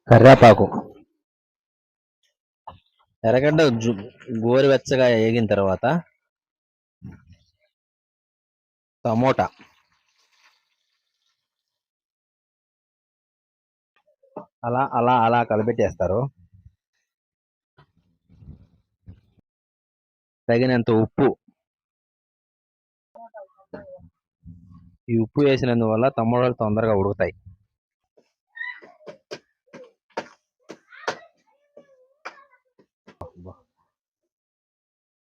కర్రేపాకు, ఎర్రగడ్డ గోరువెచ్చగా వేగిన తర్వాత టమోటా, అలా అలా అలా కలిపెట్టేస్తారు. తగినంత ఉప్పు. ఈ ఉప్పు వేసినందువల్ల టమోటాలు తొందరగా ఉడుకుతాయి.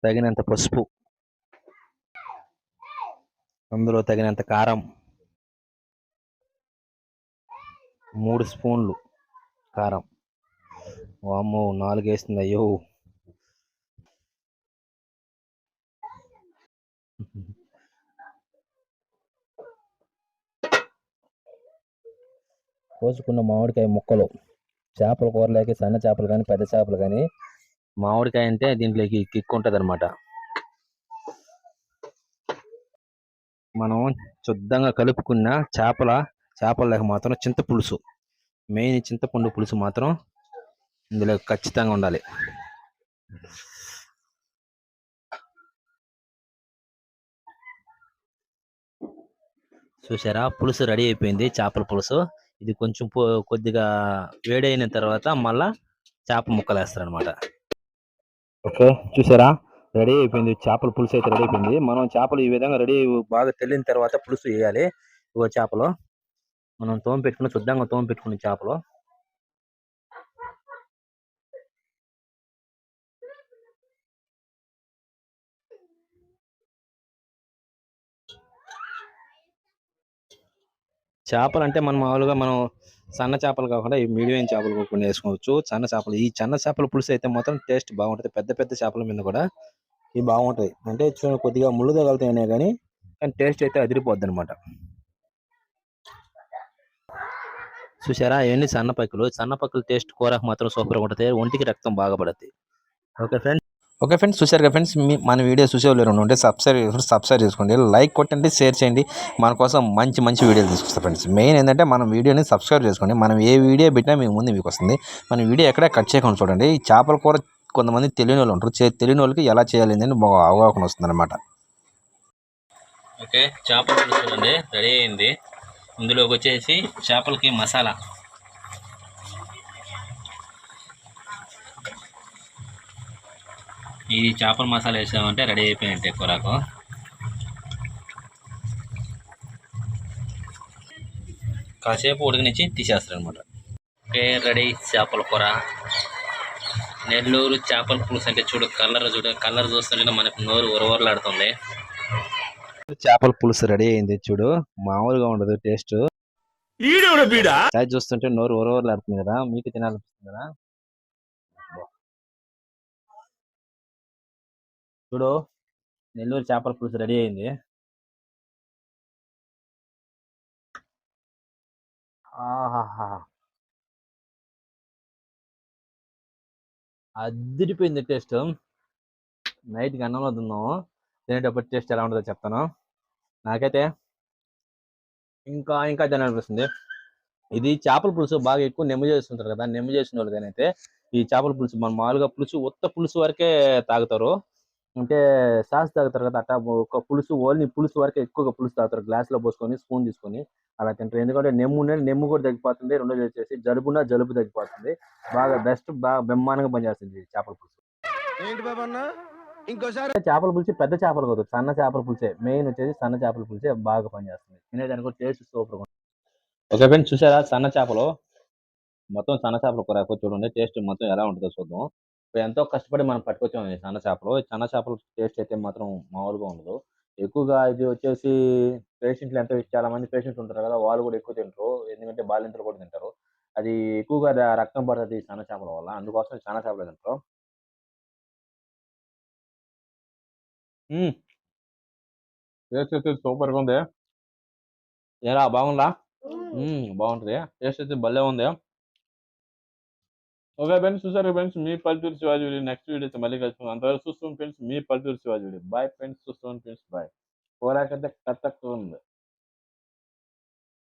తగినంత పసుపు, అందులో తగినంత కారం, 3 స్పూన్లు కారం. వామ్మో 4 వేస్తుంది, అయ్యో. కోసుకున్న మామిడికాయ ముక్కలు. చేపల కూరలోకి సన్న చేపలు కానీ పెద్ద చేపలు కానీ మామిడికాయ అంటే దీంట్లోకి కిక్ ఉంటుంది అనమాట. మనం శుద్ధంగా కలుపుకున్న చేపలకు మాత్రం చింతపులుసు, మెయిన్ చింతపండు పులుసు మాత్రం ఇందులో ఖచ్చితంగా ఉండాలి. చూసారా, పులుసు రెడీ అయిపోయింది, చేపల పులుసు. ఇది కొంచెం కొద్దిగా వేడైన తర్వాత మళ్ళా చేప ముక్కలు వేస్తారనమాట. ఓకే, చూసారా, రెడీ అయిపోయింది చేపల పులుసు అయితే రెడీ అయిపోయింది. మనం చేపలు ఈ విధంగా రెడీ బాగా తెల్లిన తర్వాత పులుసు వేయాలి. ఇగో చేపలు మనం శుద్ధంగా తోమి పెట్టుకున్న చేపలు. చేపలు అంటే మనం మామూలుగా సన్న చేపలు కాకుండా ఈ మీడియం చేపలు కొన్ని వేసుకోవచ్చు. ఈ చిన్న చేపల పులుసు అయితే మాత్రం టేస్ట్ బాగుంటుంది. పెద్ద పెద్ద చేపల మీద కూడా ఇవి బాగుంటాయి. అంటే కొద్దిగా ముళ్ళు తగులుతాయనే కానీ టేస్ట్ అయితే అదిరిపోద్ది అనమాట. చూసారా, ఇవన్నీ సన్నపక్కలు టేస్ట్ కూరకు మాత్రం సూపర్గా ఉంటుంది. ఒంటికి రక్తం బాగా పడుతుంది. ఓకే ఫ్రెండ్స్, చూసారు కదా ఫ్రెండ్స్, మన వీడియో చూసేవాళ్ళు ఉంటే సబ్స్క్రైబ్ చేసుకోండి, లైక్ కొట్టండి, షేర్ చేయండి. మన కోసం మంచి మంచి వీడియోలు తీసుకొస్తాం ఫ్రెండ్స్. మెయిన్ ఏంటంటే మనం వీడియోని సబ్స్క్రైబ్ చేసుకోండి. మనం ఏ వీడియో పెట్టినా మీకు ముందు మీకు వస్తుంది. మన వీడియో ఎక్కడ కట్ చేయకుండా చూడండి. ఈ చేపల కూర కొంతమంది తెలియని వాళ్ళు ఉంటారు. తెలియని వాళ్ళకి ఎలా చేయాలి అని బాగా అవగాహన వస్తుంది అనమాట. ఓకే, చేపల పులుసు అండి రెడీ అయింది. ఇందులోకి వచ్చేసి చేపలకి మసాలా, ఈ చేపల మసాలా వేసామంటే రెడీ అయిపోయినట్టే కూరకు. కాసేపు ఉడకనిచ్చి తీసేస్తారు అనమాట. ఓకే, రెడీ చేపల కూర. నెల్లూరు చేపల పులుసు అంటే కలర్ చూస్తుంటే మనకు నోరు ఉరవరలాడుతుంది. చేపల పులుసు రెడీ అయింది చూడు, మామూలుగా ఉండదు టేస్ట్. చూస్తుంటే నోరు ఉరవరలాడుతుంది కదా, మీకు తినాలనిపిస్తుంది కదా. చూడు, నెల్లూరు చేపల పులుసు రెడీ అయింది. ఆహాహా, అదిరిపోయింది టేస్ట్. నైట్కి అన్నంలో తిన్నాము, తినేటప్పుడు టేస్ట్ ఎలా ఉంటుందో చెప్తాను. నాకైతే ఇంకా ఇంకా తినాలనిపిస్తుంది. ఇది చేపల పులుసు బాగా ఎక్కువ నెమ్మ చేస్తుంటారు కదా, నెమ్మ చేసిన వాళ్ళకైతే ఈ చేపల పులుసు మన మామూలుగా ఉత్త పులుసు వరకే తాగుతారు. అంటే సాస్ తాగుతారు కదా, అట్లా ఒక పులుసు ఓన్లీ పులుసు వరకే ఎక్కువగా పులుసు తాగుతారు. గ్లాస్ లో పోసుకొని స్పూన్ తీసుకొని అలా తింటారు. ఎందుకంటే నెమ్ము కూడా తగ్గిపోతుంది. రెండోది వచ్చేసి జలుబు తగ్గిపోతుంది. బాగా బెస్ట్, బాగా బ్రహ్మాండంగా పనిచేస్తుంది చేపల పులుసు. చేపల పులుసు పెద్ద చేపలు కాదు, సన్న చేపల పులుసే మెయిన్ వచ్చేసి. సన్న చేపల పులుసే బాగా పనిచేస్తుంది. తినేదానికి కూడా టేస్ట్ సూపర్. ఓకే ఫ్రెండ్స్, చూసారా, సన్న చేపలు సన్న చేపల కూర చూడండి, టేస్ట్ మొత్తం ఎలా ఉంటుందో చూద్దాం. ఎంతో కష్టపడి మనం పట్టుకొచ్చాం ఈ సన్న చేపల టేస్ట్ అయితే మాత్రం మామూలుగా ఉండదు. ఎక్కువగా ఇది వచ్చేసి పేషెంట్లు చాలా మంది పేషెంట్లు ఉంటారు కదా, వాళ్ళు కూడా ఎక్కువ తింటారు. ఎందుకంటే బాలింతలు కూడా తింటారు. అది ఎక్కువగా రక్తం పడుతుంది సన్న చేపల వల్ల, అందుకోసం సన్న చేపలు తింటారు. టేస్ట్ అయితే సూపర్గా ఉంది. ఏరా బాగుందా? బాగుంటుంది, టేస్ట్ అయితే భలే ఉంది. ఓకే ఫ్రెండ్స్, చూసారు ఫ్రెండ్స్, మీ పల్లెటూరు శివాజీ నెక్స్ట్ వీడియో మళ్ళీ కలుసుకుందాం. అంతవరకు చూస్తాం ఫ్రెండ్స్, మీ పల్లెటూరు శివాజీ. బాయ్ ఫ్రెండ్స్, చూస్తాం ఫ్రెండ్స్, బాయ్. కూరకైతే కరెక్ట్ ఉంది.